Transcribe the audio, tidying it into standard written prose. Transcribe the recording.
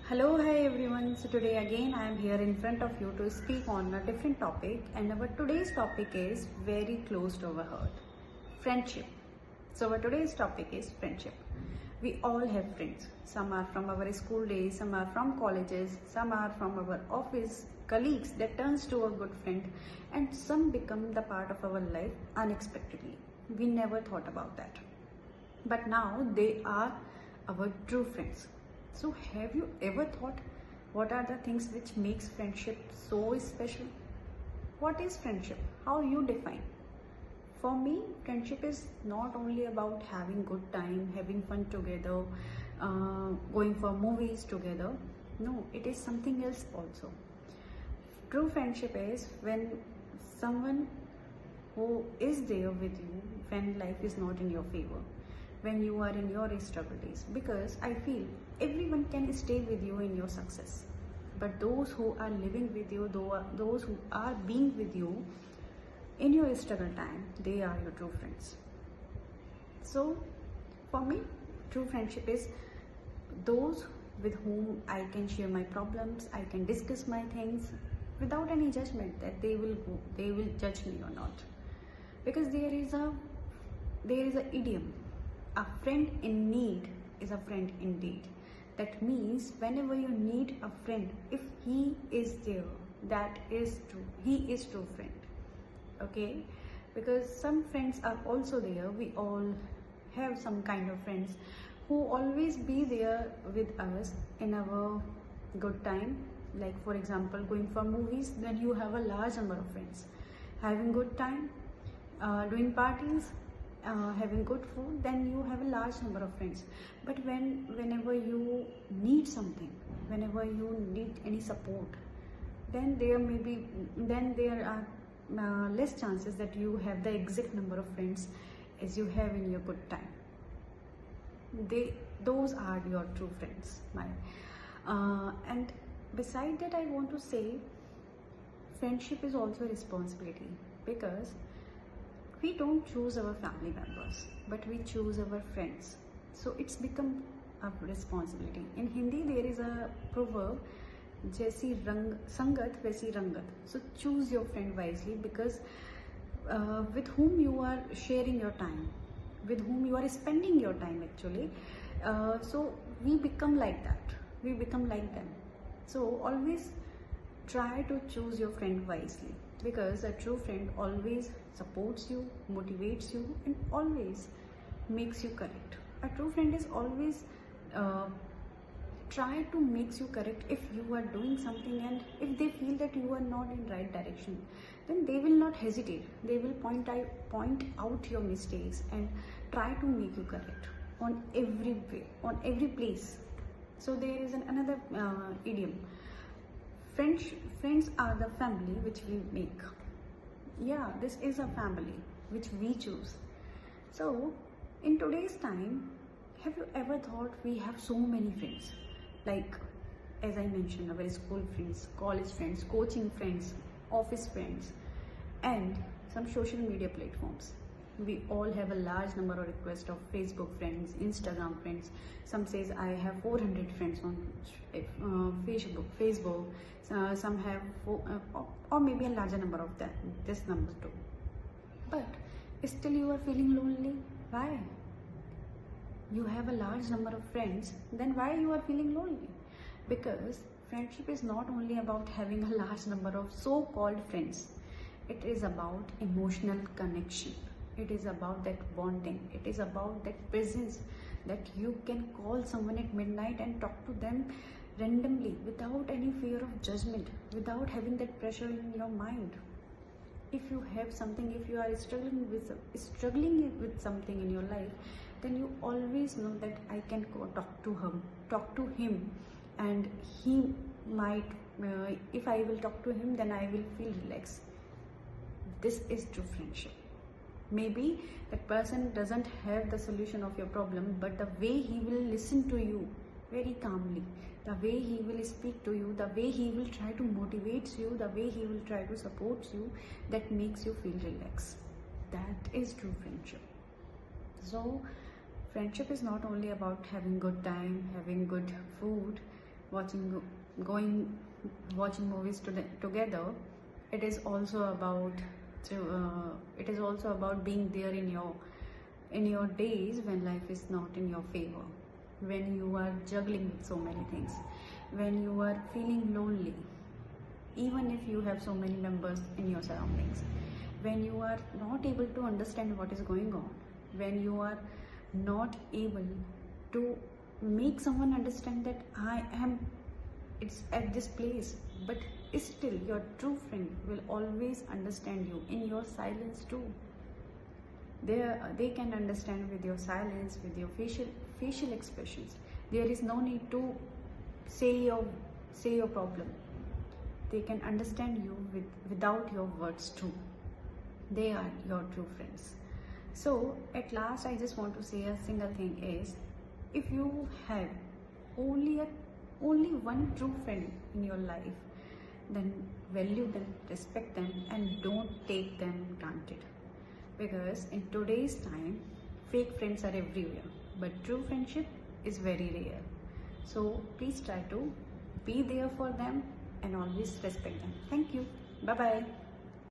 Hello, hi everyone. So today again I am here in front of you to speak on a different topic, and our today's topic is very close to our heart, friendship. So our today's topic is friendship. We all have friends. Some are from our school days, some are from colleges, some are from our office colleagues that turns to a good friend, and some become the part of our life unexpectedly. We never thought about that. But now they are our true friends. So have you ever thought what are the things which makes friendship so special? What is friendship? How you define? For me, friendship is not only about having good time, having fun together, going for movies together. No, it is something else also. True friendship is when someone who is there with you when life is not in your favor, when you are in your struggle days. Because I feel everyone can stay with you in your success, but those who are living with you, those who are being with you in your struggle time, they are your true friends. So for me, true friendship is those with whom I can share my problems, I can discuss my things without any judgment that they will judge me or not. Because there is a idiom, a friend in need is a friend indeed. That means whenever you need a friend, if he is there, that is true, he is true friend. Okay, because some friends are also there. We all have some kind of friends who always be there with us in our good time. Like for example, going for movies, then you have a large number of friends. Having good time, doing parties, having good food, then you have a large number of friends. But whenever you need something, whenever you need any support, then there are less chances that you have the exact number of friends as you have in your good time. Those are your true friends, and beside that, I want to say friendship is also a responsibility, because we don't choose our family members, but we choose our friends. So it's become a responsibility. In Hindi, there is a proverb, "Jaisi rang sangat, वैसी रंगत." So choose your friend wisely, because with whom you are sharing your time, with whom you are spending your time actually. So we become like that. We become like them. So always try to choose your friend wisely, because a true friend always supports you, motivates you, and always makes you correct. A true friend is always try to makes you correct if you are doing something, and if they feel that you are not in right direction, then they will not hesitate. They will point out your mistakes and try to make you correct on every way, on every place. So there is another idiom, friends are the family which we make. Yeah, this is a family which we choose. So in today's time, have you ever thought we have so many friends? Like, as I mentioned, our school friends, college friends, coaching friends, office friends, and some social media platforms. We all have a large number of requests of Facebook friends, Instagram friends. Some says I have 400 friends on Facebook. Some have or maybe a larger number of this number too. But still you are feeling lonely. Why? You have a large number of friends, then why you are feeling lonely? Because friendship is not only about having a large number of so-called friends. It is about emotional connection. It is about that bonding. It is about that presence, that you can call someone at midnight and talk to them randomly without any fear of judgment, without having that pressure in your mind. If you have something, if you are struggling with something in your life, then you always know that I can talk to him, and he might, if I will talk to him, then I will feel relaxed. This is true friendship. Maybe that person doesn't have the solution of your problem, but the way he will listen to you very calmly, the way he will speak to you, the way he will try to motivate you, the way he will try to support you, that makes you feel relaxed. That is true friendship. So friendship is not only about having good time, having good food, watching watching movies together. It is also about being there in your days when life is not in your favor, when you are juggling with so many things, when you are feeling lonely, even if you have so many members in your surroundings, when you are not able to understand what is going on, when you are not able to make someone understand that it's at this place, but still your true friend will always understand you in your silence too. They can understand with your silence, with your facial expressions. There is no need to say your problem. They can understand you without your words too. They are your true friends. So at last, I just want to say a single thing is, if you have only one true friend in your life, then value them, respect them, and don't take them granted. Because in today's time, fake friends are everywhere, but true friendship is very rare. So please try to be there for them and always respect them. Thank you. Bye bye.